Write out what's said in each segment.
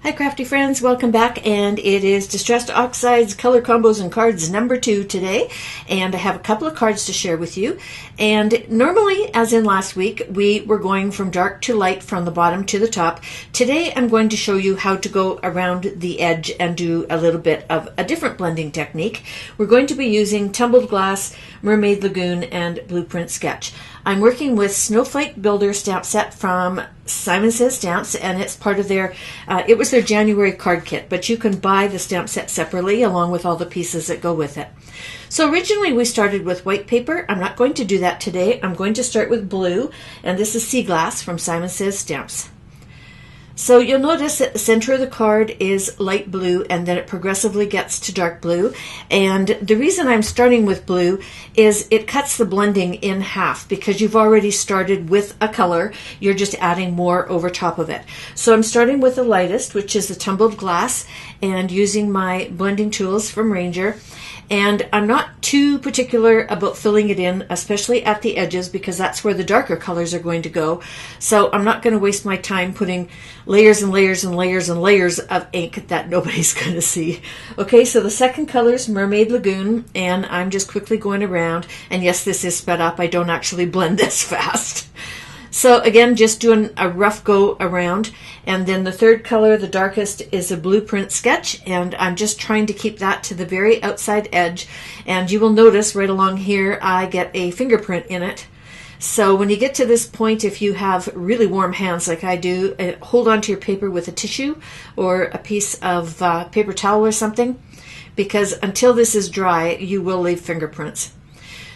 Hi crafty friends, welcome back, and it is Distressed Oxides Color Combos and Cards number 2 today, and I have a couple of cards to share with you. And normally, as in last week, we were going from dark to light from the bottom to the top. Today I'm going to show you how to go around the edge and do a little bit of a different blending technique. We're going to be using Tumbled Glass, Mermaid Lagoon, and Blueprint Sketch. I'm working with Snowflake Builder stamp set from Simon Says Stamps, and it's part of their, it was their January card kit, but you can buy the stamp set separately along with all the pieces that go with it. So originally we started with white paper. I'm not going to do that today. I'm going to start with blue, and this is Sea Glass from Simon Says Stamps. So you'll notice that the center of the card is light blue, and then it progressively gets to dark blue. And the reason I'm starting with blue is it cuts the blending in half, because you've already started with a color. You're just adding more over top of it. So I'm starting with the lightest, which is the Tumbled Glass, and using my blending tools from Ranger. And I'm not too particular about filling it in, especially at the edges, because that's where the darker colors are going to go. So I'm not going to waste my time putting layers and layers and layers and layers of ink that nobody's going to see. Okay, so the second color is Mermaid Lagoon, and I'm just quickly going around. And yes, this is sped up. I don't actually blend this fast. So again, just doing a rough go around. And then the third color, the darkest, is a Blueprint Sketch, and I'm just trying to keep that to the very outside edge. And you will notice right along here I get a fingerprint in it. So when you get to this point, if you have really warm hands like I do, hold onto your paper with a tissue or a piece of paper towel or something, because until this is dry, you will leave fingerprints.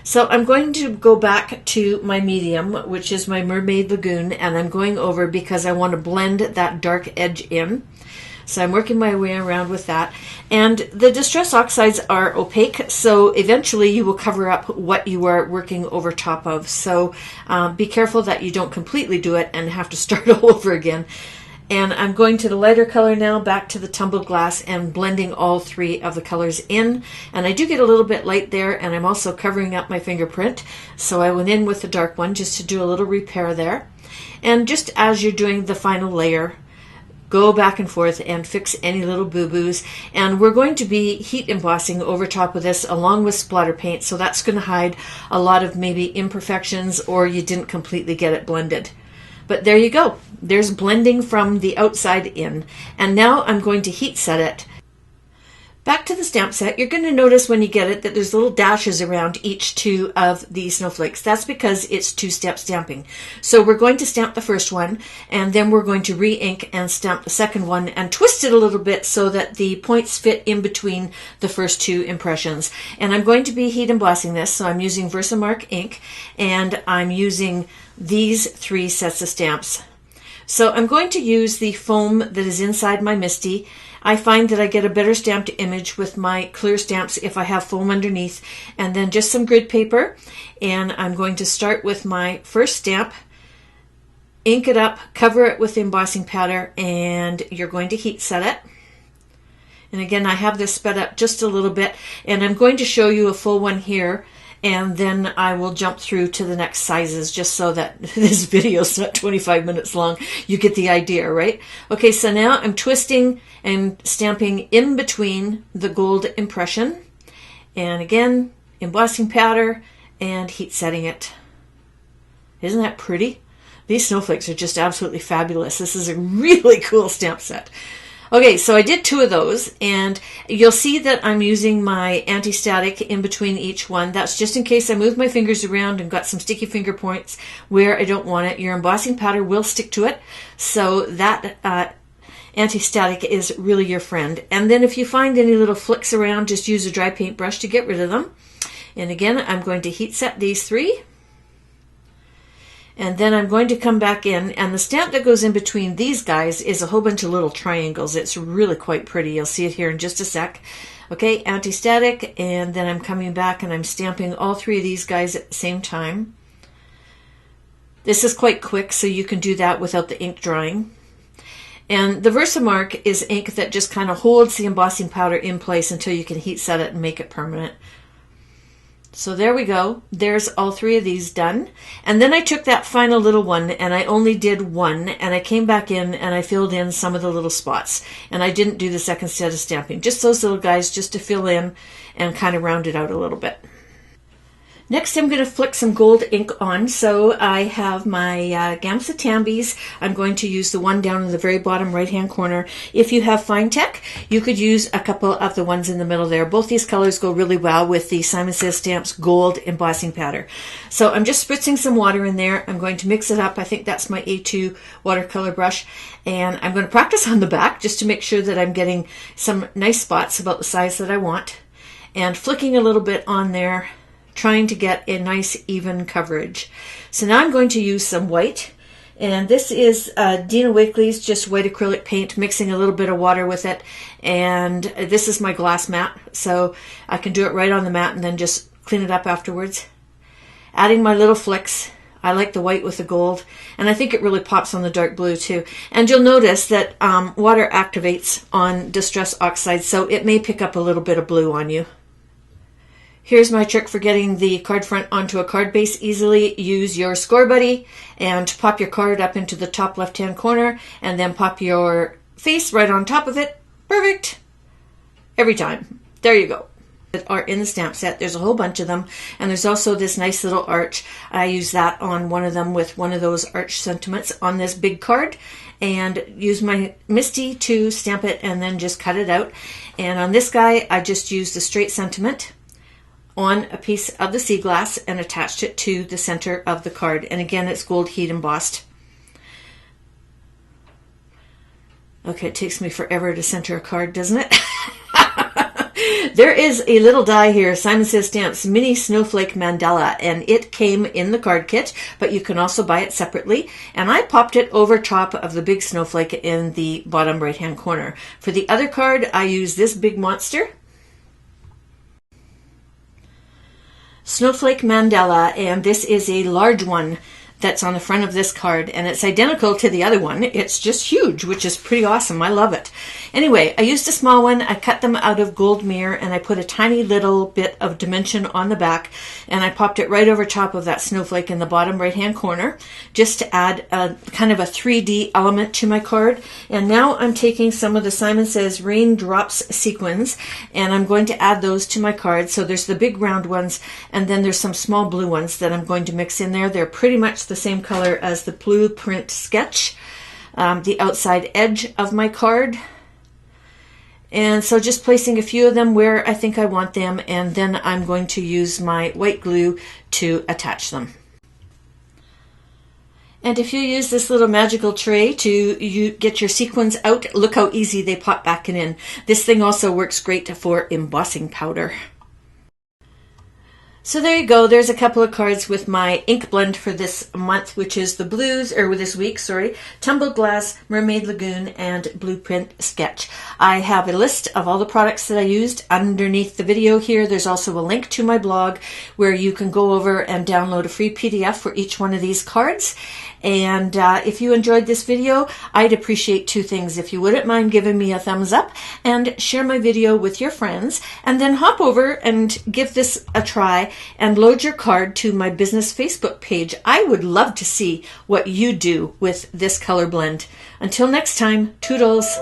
So I'm going to go back to my medium, which is my Mermaid Lagoon, and I'm going over because I want to blend that dark edge in. So I'm working my way around with that. And the Distress Oxides are opaque, so eventually you will cover up what you are working over top of. So be careful that you don't completely do it and have to start all over again. And I'm going to the lighter color now, back to the Tumbled Glass, and blending all three of the colors in. And I do get a little bit light there, and I'm also covering up my fingerprint. So I went in with the dark one just to do a little repair there. And just as you're doing the final layer, go back and forth and fix any little boo-boos. And we're going to be heat embossing over top of this along with splatter paint, so that's going to hide a lot of maybe imperfections or you didn't completely get it blended. But there you go. There's blending from the outside in. And now I'm going to heat set it. Back to the stamp set, you're going to notice when you get it that there's little dashes around each two of the snowflakes. That's because it's two-step stamping. So we're going to stamp the first one, and then we're going to re-ink and stamp the second one and twist it a little bit so that the points fit in between the first two impressions. And I'm going to be heat embossing this, so I'm using Versamark ink, and I'm using these 3 sets of stamps. So I'm going to use the foam that is inside my MISTI. I find that I get a better stamped image with my clear stamps if I have foam underneath, and then just some grid paper. And I'm going to start with my first stamp, ink it up, cover it with the embossing powder, and you're going to heat set it. And again, I have this sped up just a little bit, and I'm going to show you a full one here, and then I will jump through to the next sizes just so that this video is not 25 minutes long. You get the idea, right? Okay, so now I'm twisting and stamping in between the gold impression. And again, embossing powder and heat setting it. Isn't that pretty? These snowflakes are just absolutely fabulous. This is a really cool stamp set. Okay, so I did 2 of those, and you'll see that I'm using my anti-static in between each one. That's just in case I move my fingers around and got some sticky finger points where I don't want it. Your embossing powder will stick to it, so that anti-static is really your friend. And then if you find any little flicks around, just use a dry paintbrush to get rid of them. And again, I'm going to heat set these 3. And then I'm going to come back in, and the stamp that goes in between these guys is a whole bunch of little triangles. It's really quite pretty. You'll see it here in just a sec. Okay, anti-static, and then I'm coming back and I'm stamping all 3 of these guys at the same time. This is quite quick, so you can do that without the ink drying. And the Versamark is ink that just kind of holds the embossing powder in place until you can heat set it and make it permanent. So there we go. There's all 3 of these done. And then I took that final little one and I only did 1, and I came back in and I filled in some of the little spots. And I didn't do the second set of stamping. Just those little guys just to fill in and kind of round it out a little bit. Next, I'm going to flick some gold ink on. So I have my Gansai Tambis. I'm going to use the one down in the very bottom right-hand corner. If you have Finetec, you could use a couple of the ones in the middle there. Both these colors go really well with the Simon Says Stamps gold embossing powder. So I'm just spritzing some water in there. I'm going to mix it up. I think that's my A2 watercolor brush. And I'm going to practice on the back just to make sure that I'm getting some nice spots about the size that I want. And flicking a little bit on there, trying to get a nice even coverage. So now I'm going to use some white, and this is Dina Wakley's just white acrylic paint, mixing a little bit of water with it, and this is my glass mat, so I can do it right on the mat and then just clean it up afterwards. Adding my little flicks. I like the white with the gold, and I think it really pops on the dark blue too. And you'll notice that water activates on Distress Oxide, so it may pick up a little bit of blue on you. Here's my trick for getting the card front onto a card base easily. Use your Score Buddy and pop your card up into the top left-hand corner and then pop your face right on top of it. Perfect. Every time. There you go. That are in the stamp set. There's a whole bunch of them, and there's also this nice little arch. I use that on one of them with one of those arch sentiments on this big card, and use my Misty to stamp it and then just cut it out. And on this guy, I just used a straight sentiment on a piece of the sea glass and attached it to the center of the card. And again, it's gold heat embossed. Okay, it takes me forever to center a card, doesn't it? There is a little die here, Simon Says Stamps Mini Snowflake Mandala, and it came in the card kit, but you can also buy it separately. And I popped it over top of the big snowflake in the bottom right-hand corner. For the other card, I use this big monster, Snowflake Mandala, and this is a large one that's on the front of this card, and it's identical to the other one. It's just huge, which is pretty awesome. I love it. Anyway, I used a small one. I cut them out of gold mirror, and I put a tiny little bit of dimension on the back, and I popped it right over top of that snowflake in the bottom right-hand corner, just to add a kind of a 3D element to my card. And now I'm taking some of the Simon Says Raindrops sequins, and I'm going to add those to my card. So there's the big round ones, and then there's some small blue ones that I'm going to mix in there. They're pretty much the same color as the blueprint sketch, the outside edge of my card. And so just placing a few of them where I think I want them, and then I'm going to use my white glue to attach them. And if you use this little magical tray to get your sequins out, look how easy they pop back in. This thing also works great for embossing powder. So there you go. There's a couple of cards with my ink blend for this month, which is the blues, or this week, sorry, Tumbled Glass, Mermaid Lagoon, and Blueprint Sketch. I have a list of all the products that I used underneath the video here. There's also a link to my blog where you can go over and download a free PDF for each one of these cards. And if you enjoyed this video, I'd appreciate 2 things. If you wouldn't mind giving me a thumbs up and share my video with your friends, and then hop over and give this a try and load your card to my business Facebook page. I would love to see what you do with this color blend. Until next time, toodles.